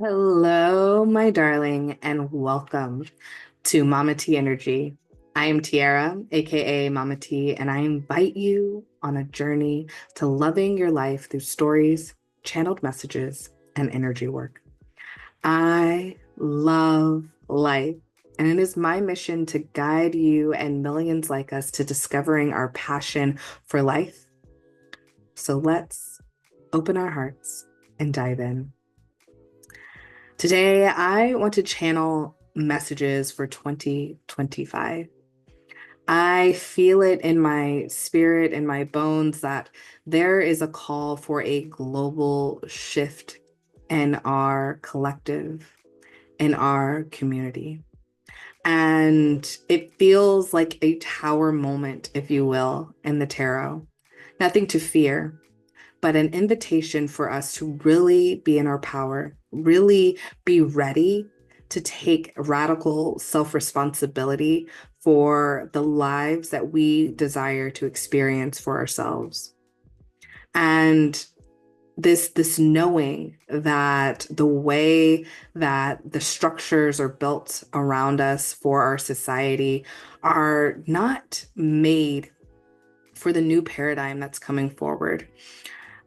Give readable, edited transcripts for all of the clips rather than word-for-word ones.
Hello, my darling, and welcome to Mama T Energy. I am Tiara, aka Mama T, and I invite you on a journey to loving your life through stories, channeled messages, and energy work. I love life, and it is my mission to guide you and millions like us to discovering our passion for life. So let's open our hearts and dive in. Today, I want to channel messages for 2025. I feel it in my spirit, in my bones, that there is a call for a global shift in our collective, in our community. And it feels like a tower moment, if you will, in the tarot. Nothing to fear, but an invitation for us to really be in our power, really be ready to take radical self-responsibility for the lives that we desire to experience for ourselves. And this knowing that the way that the structures are built around us for our society are not made for the new paradigm that's coming forward.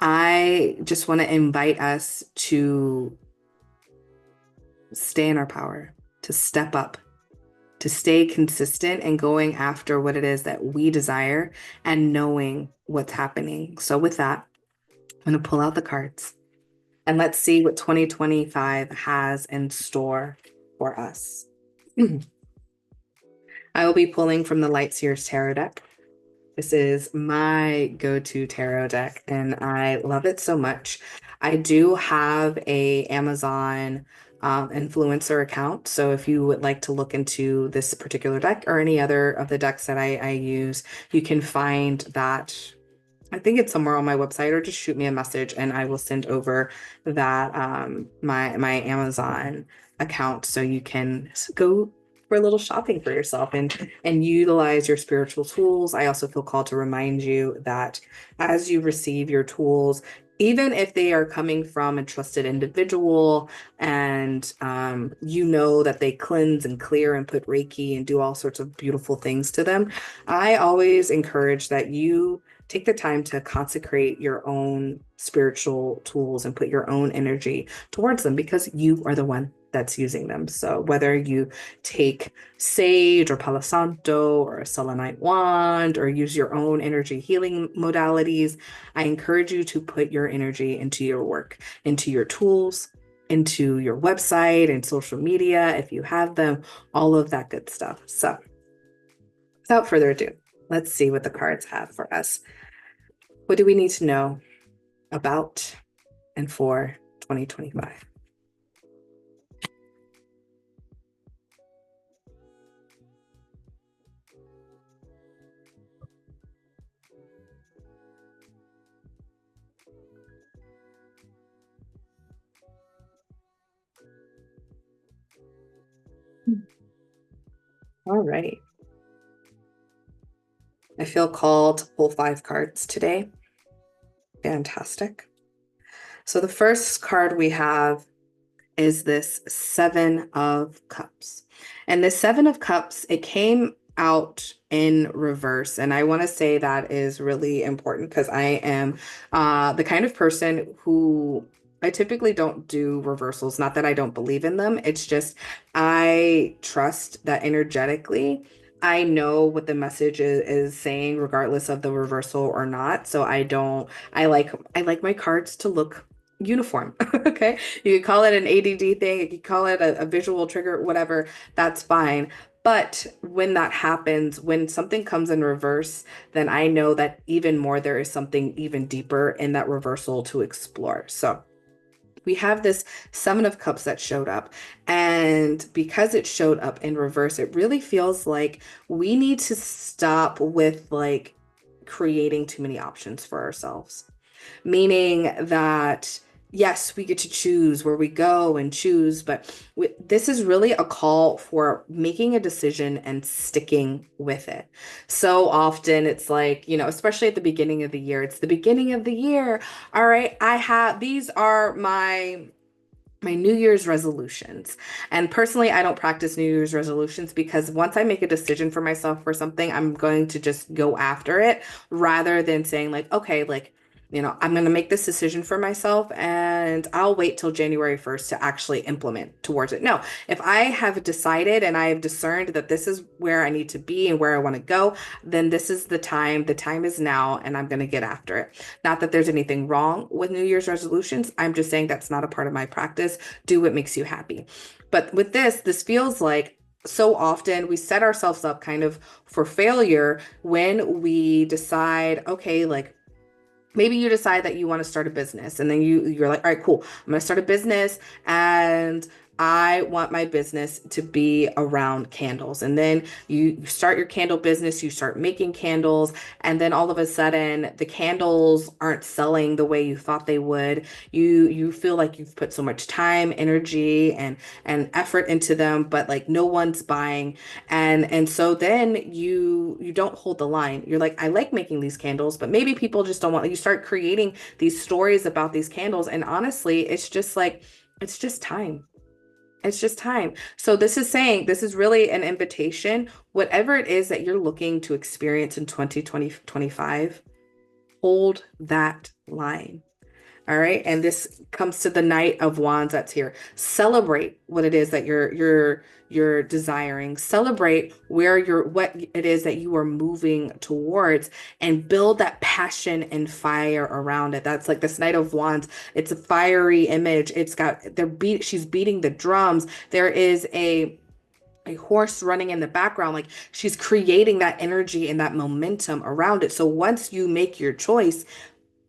I just want to invite us to stay in our power, to step up, to stay consistent and going after what it is that we desire and knowing what's happening. So, with that, I'm going to pull out the cards and let's see what 2025 has in store for us. I will be pulling from the Light Seers Tarot deck. This is my go-to tarot deck, and I love it so much. I do have a Amazon influencer account, so if you would like to look into this particular deck or any other of the decks that I use, you can find that. I think it's somewhere on my website, or just shoot me a message and I will send over that my Amazon account so you can go for a little shopping for yourself and utilize your spiritual tools. I also feel called to remind you that as you receive your tools, even if they are coming from a trusted individual and you know that they cleanse and clear and put Reiki and do all sorts of beautiful things to them, I always encourage that you take the time to consecrate your own spiritual tools and put your own energy towards them because you are the one that's using them. So whether you take sage or palo santo or a selenite wand or use your own energy healing modalities, I encourage you to put your energy into your work, into your tools, into your website and social media if you have them, all of that good stuff. So without further ado, let's see what the cards have for us. What do we need to know about and for 2025? All right. I feel called to pull 5 cards today. Fantastic. So the first card we have is this 7 of Cups. And the 7 of Cups, it came out in reverse. And I want to say that is really important because I am the kind of person who I typically don't do reversals. Not that I don't believe in them. It's just I trust that energetically I know what the message is saying, regardless of the reversal or not. So I like my cards to look uniform. Okay. You could call it an ADD thing, you could call it a visual trigger, whatever, that's fine. But when that happens, when something comes in reverse, then I know that even more there is something even deeper in that reversal to explore. So we have this 7 of Cups that showed up. And because it showed up in reverse, it really feels like we need to stop with like creating too many options for ourselves, meaning that yes, we get to choose where we go and choose, but this is really a call for making a decision and sticking with it. So often it's like, especially at the beginning of the year, it's the beginning of the year. All right, these are my my New Year's resolutions. And personally, I don't practice New Year's resolutions because once I make a decision for myself for something, I'm going to just go after it rather than saying, like, okay, like, I'm going to make this decision for myself and I'll wait till January 1st to actually implement towards it. No, if I have decided and I have discerned that this is where I need to be and where I want to go, then this is the time. The time is now, and I'm going to get after it. Not that there's anything wrong with New Year's resolutions. I'm just saying that's not a part of my practice. Do what makes you happy. But with this feels like so often we set ourselves up kind of for failure when we decide, okay, like maybe you decide that you want to start a business and then you're like, all right, cool. I'm going to start a business and I want my business to be around candles. And then you start your candle business, you start making candles, and then all of a sudden the candles aren't selling the way you thought they would. You feel like you've put so much time, energy, and effort into them, but like no one's buying. And so then you don't hold the line. You're like, I like making these candles, but maybe people just don't want. You start creating these stories about these candles, and honestly, it's just time. It's just time. So this is really an invitation. Whatever it is that you're looking to experience in 2025, hold that line. All right. And this comes to the Knight of Wands that's here. Celebrate what it is that you're desiring. Celebrate what it is that you are moving towards and build that passion and fire around it. That's like this Knight of Wands. It's a fiery image. She's beating the drums. There is a horse running in the background, like she's creating that energy and that momentum around it. So once you make your choice,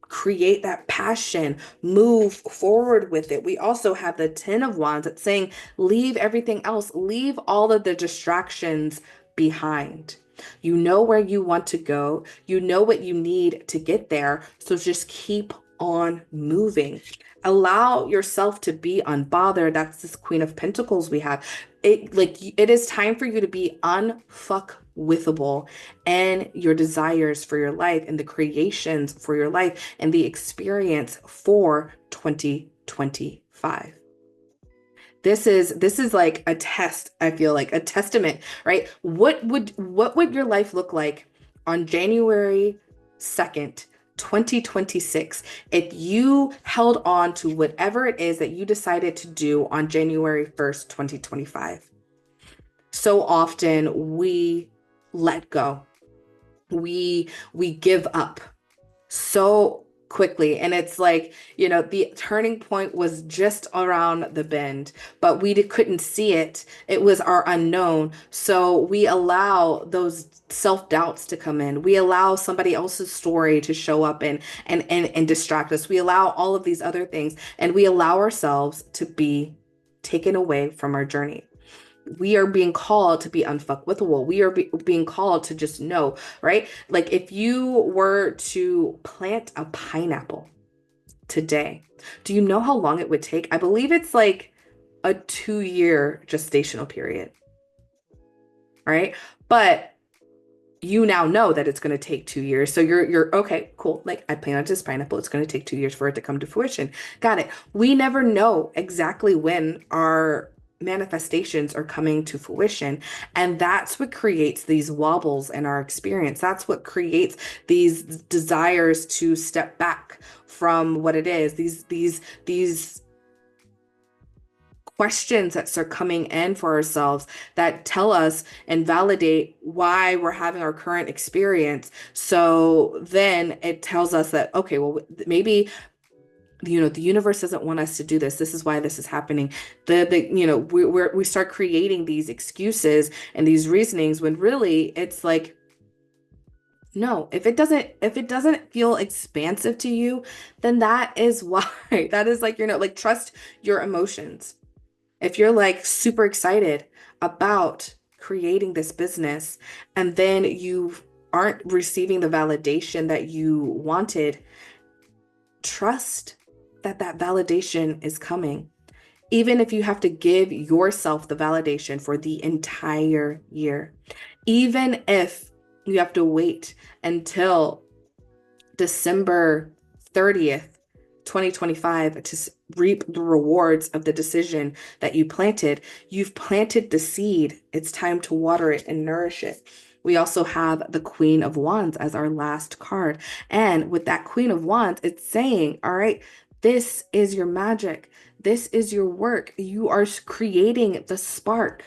create that passion, move forward with it. We also have the 10 of Wands that's saying, leave everything else, leave all of the distractions behind. You know where you want to go, you know what you need to get there. So just keep on moving. Allow yourself to be unbothered. That's this Queen of Pentacles we have. It is time for you to be unfuck withable and your desires for your life and the creations for your life and the experience for 2025. This is like a test, I feel like a testament, right? What would your life look like on January 2nd, 2026, if you held on to whatever it is that you decided to do on January 1st, 2025? So often we let go. We give up so quickly, and it's like, the turning point was just around the bend, but couldn't see it. It was our unknown. So we allow those self-doubts to come in. We allow somebody else's story to show up and distract us. We allow all of these other things, and we allow ourselves to be taken away from our journey. We are being called to be unfuckwithable. We are being called to just know, right? Like if you were to plant a pineapple today, do you know how long it would take? I believe it's like a 2-year gestational period, right? But you now know that it's going to take 2 years. So you're okay, cool. Like I planted this pineapple. It's going to take 2 years for it to come to fruition. Got it. We never know exactly when our manifestations are coming to fruition. And that's what creates these wobbles in our experience. That's what creates these desires to step back from what it is. These questions that start coming in for ourselves that tell us and validate why we're having our current experience. So then it tells us that, okay, well, maybe the universe doesn't want us to do this. This is why this is happening. We start creating these excuses and these reasonings when really it's like, no, if it doesn't feel expansive to you, then that is why. That is like, like trust your emotions. If you're like super excited about creating this business and then you aren't receiving the validation that you wanted, trust that validation is coming. Even if you have to give yourself the validation for the entire year, even if you have to wait until December 30th, 2025 to reap the rewards of the decision that you planted. You've planted the seed. It's time to water it and nourish it. We also have the Queen of Wands as our last card. And with that Queen of Wands, it's saying, all right, this is your magic. This is your work. You are creating the spark.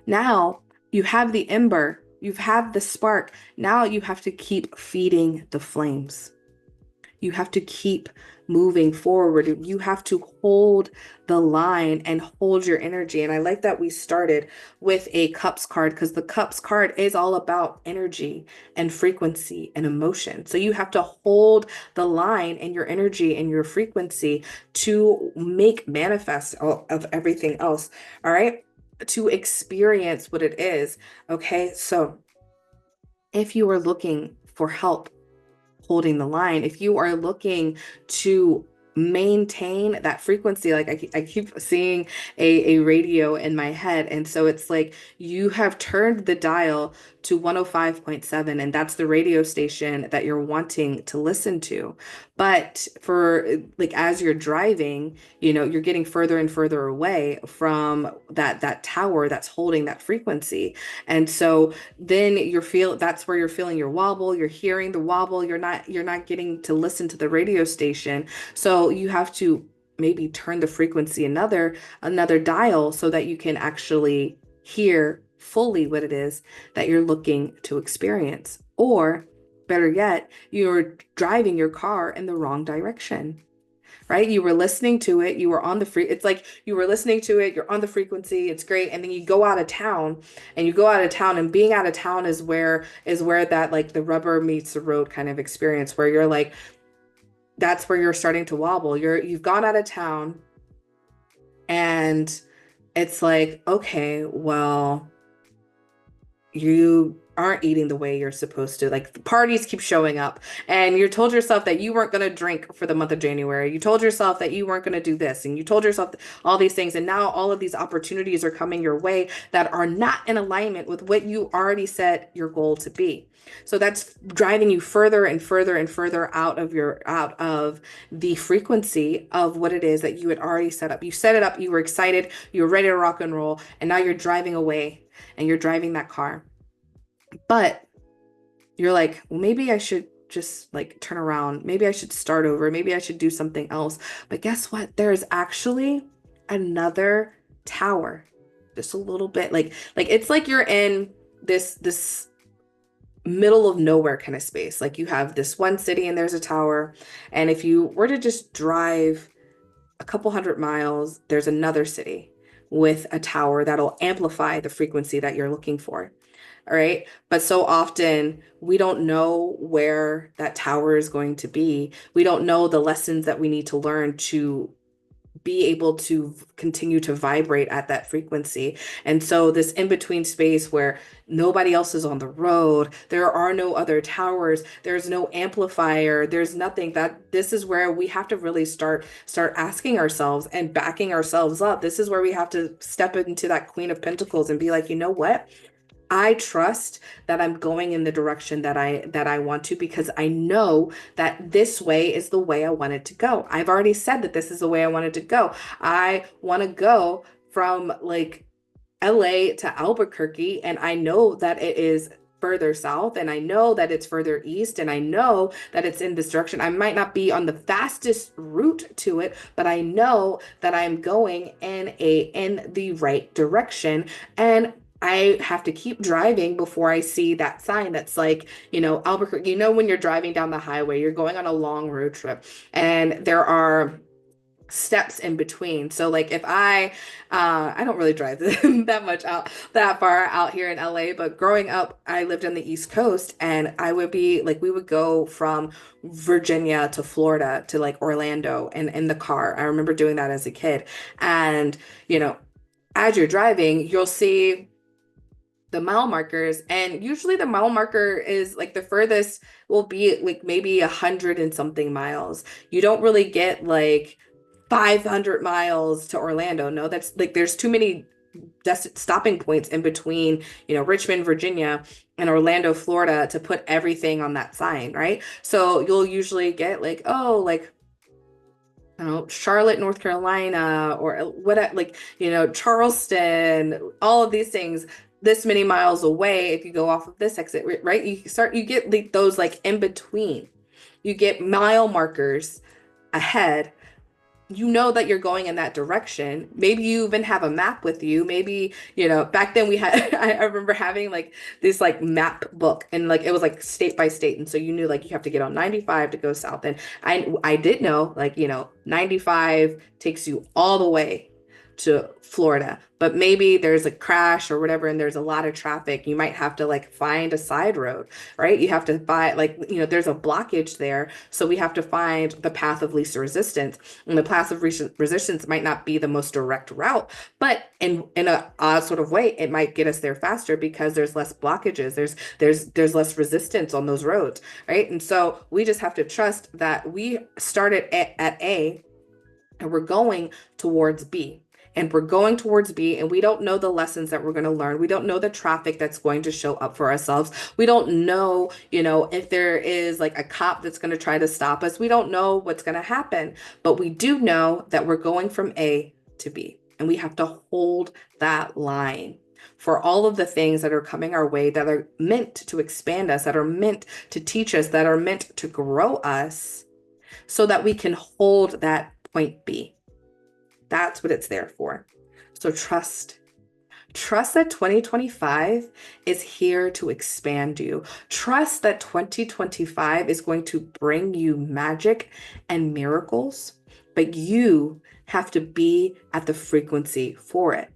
Now you have the ember, you've had the spark. Now you have to keep feeding the flames. You have to keep moving forward. You have to hold the line and hold your energy. And I like that we started with a cups card because the cups card is all about energy and frequency and emotion. So you have to hold the line and your energy and your frequency to make manifest of everything else. All right. To experience what it is. Okay. So if you are looking for help holding the line, if you are looking to maintain that frequency, like I keep seeing a radio in my head. And so it's like you have turned the dial to 105.7, and that's the radio station that you're wanting to listen to. But for like as you're driving, you're getting further and further away from that tower that's holding that frequency. And so then that's where you're feeling your wobble, you're hearing the wobble, you're not getting to listen to the radio station. So you have to maybe turn the frequency another dial so that you can actually hear fully what it is that you're looking to experience. Or better yet, you're driving your car in the wrong direction. Right? You were listening to it, you were on the it's like you were listening to it, you're on the frequency, it's great. And then you go out of town and being out of town is where that like the rubber meets the road kind of experience where you're like, that's where you're starting to wobble. You've gone out of town and it's like, okay, well, you aren't eating the way you're supposed to. Like the parties keep showing up and you told yourself that you weren't going to drink for the month of January. You told yourself that you weren't going to do this and you told yourself all these things. And now all of these opportunities are coming your way that are not in alignment with what you already set your goal to be. So that's driving you further and further and further out of the frequency of what it is that you had already set up. You set it up, you were excited, you were ready to rock and roll, and now you're driving away and you're driving that car. But you're like, well, maybe I should just like turn around. Maybe I should start over. Maybe I should do something else. But guess what? There's actually another tower, just a little bit like it's like you're in this middle of nowhere kind of space. Like you have this one city and there's a tower. And if you were to just drive a couple 100 miles, there's another city with a tower that'll amplify the frequency that you're looking for. All right. But so often we don't know where that tower is going to be. We don't know the lessons that we need to learn to be able to continue to vibrate at that frequency. And so this in-between space where nobody else is on the road, there are no other towers, there's no amplifier, there's nothing, that this is where we have to really start asking ourselves and backing ourselves up. This is where we have to step into that Queen of Pentacles and be like, you know what? I trust that I'm going in the direction that I want to, because I know that this way is the way I wanted to go. I've already said that this is the way I wanted to go. I want to go from like LA to Albuquerque, and I know that it is further south, and I know that it's further east, and I know that it's in this direction. I might not be on the fastest route to it, but I know that I'm going in the right direction. And I have to keep driving before I see that sign that's like, Albuquerque. When you're driving down the highway, you're going on a long road trip and there are steps in between. So like if I don't really drive that far out here in LA, but growing up, I lived on the East Coast, and we would go from Virginia to Florida to like Orlando and in the car. I remember doing that as a kid. And, as you're driving, you'll see the mile markers, and usually the mile marker is like the furthest will be like maybe 100 and something miles. You don't really get like 500 miles to Orlando. No, that's like there's too many stopping points in between, Richmond, Virginia and Orlando, Florida to put everything on that sign, right? So you'll usually get like, oh, like Charlotte, North Carolina, or what, like, Charleston, all of these things, this many miles away, if you go off of this exit, right? You get those like in between. You get mile markers ahead. You know that you're going in that direction. Maybe you even have a map with you. Maybe, back then we had, I remember having like this like map book, and like it was like state by state. And so you knew like you have to get on 95 to go south. And I did know like, 95 takes you all the way to Florida, but maybe there's a crash or whatever, and there's a lot of traffic. You might have to like find a side road, right? You have to find like, there's a blockage there. So we have to find the path of least resistance. And the path of resistance might not be the most direct route, but in a odd sort of way, it might get us there faster because there's less blockages. There's less resistance on those roads, right? And so we just have to trust that we started at A and we're going towards B. And we're going towards B, and we don't know the lessons that we're going to learn. We don't know the traffic that's going to show up for ourselves. We don't know, if there is like a cop that's going to try to stop us. We don't know what's going to happen, but we do know that we're going from A to B, and we have to hold that line for all of the things that are coming our way that are meant to expand us, that are meant to teach us, that are meant to grow us so that we can hold that point B. That's what it's there for. So trust. Trust that 2025 is here to expand you. Trust that 2025 is going to bring you magic and miracles, but you have to be at the frequency for it.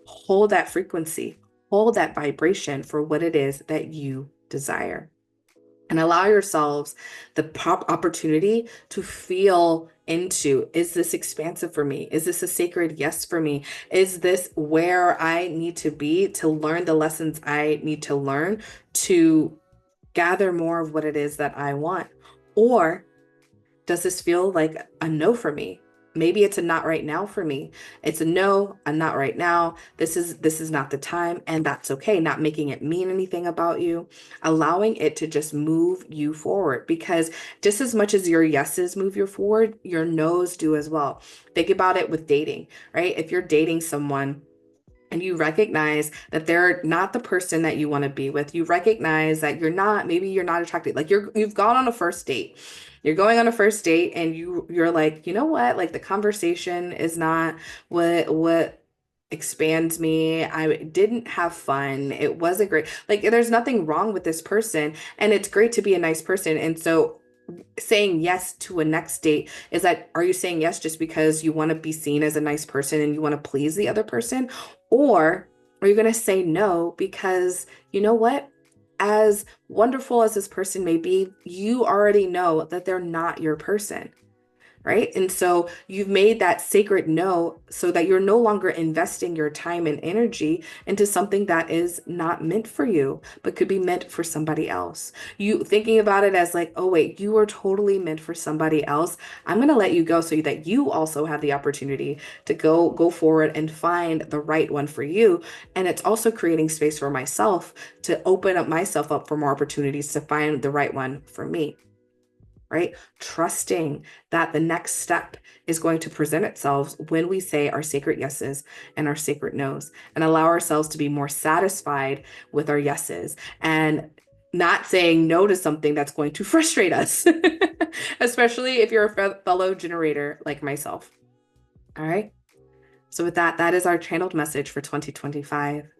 Hold that frequency, hold that vibration for what it is that you desire. And allow yourselves the opportunity to feel into, is this expansive for me? Is this a sacred yes for me? Is this where I need to be to learn the lessons I need to learn to gather more of what it is that I want? Or does this feel like a no for me? Maybe it's a not right now for me. It's a no, a not right now. This is not the time, and that's okay. Not making it mean anything about you, allowing it to just move you forward, because just as much as your yeses move you forward, your nos do as well. Think about it with dating, right? If you're dating someone and you recognize that they're not the person that you want to be with, you recognize that maybe you're not attracted, like you've gone on a first date, you're going on a first date, and you're like, you know what, like the conversation is not what expands me. I didn't have fun. It wasn't great. Like there's nothing wrong with this person, and it's great to be a nice person. And so saying yes to a next date, are you saying yes just because you want to be seen as a nice person and you want to please the other person? Or are you going to say no because you know what? As wonderful as this person may be, you already know that they're not your person, right? And so you've made that sacred no so that you're no longer investing your time and energy into something that is not meant for you, but could be meant for somebody else. You thinking about it as like, oh wait, you are totally meant for somebody else. I'm going to let you go so that you also have the opportunity to go forward and find the right one for you. And it's also creating space for myself to open up myself up for more opportunities to find the right one for me. Right? Trusting that the next step is going to present itself when we say our sacred yeses and our sacred nos, and allow ourselves to be more satisfied with our yeses and not saying no to something that's going to frustrate us, especially if you're a fellow generator like myself. All right. So with that, that is our channeled message for 2025.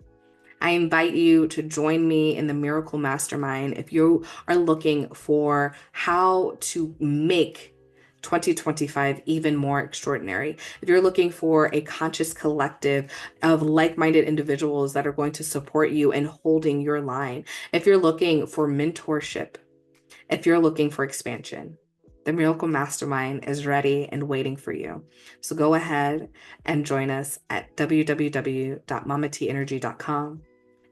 I invite you to join me in the Miracle Mastermind if you are looking for how to make 2025 even more extraordinary. If you're looking for a conscious collective of like-minded individuals that are going to support you in holding your line. If you're looking for mentorship, if you're looking for expansion, the Miracle Mastermind is ready and waiting for you. So go ahead and join us at www.mamateenergy.com.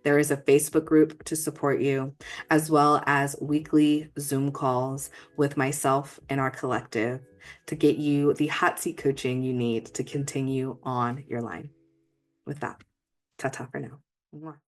There is a Facebook group to support you, as well as weekly Zoom calls with myself and our collective to get you the hot seat coaching you need to continue on your line. With that, ta-ta for now. Mwah.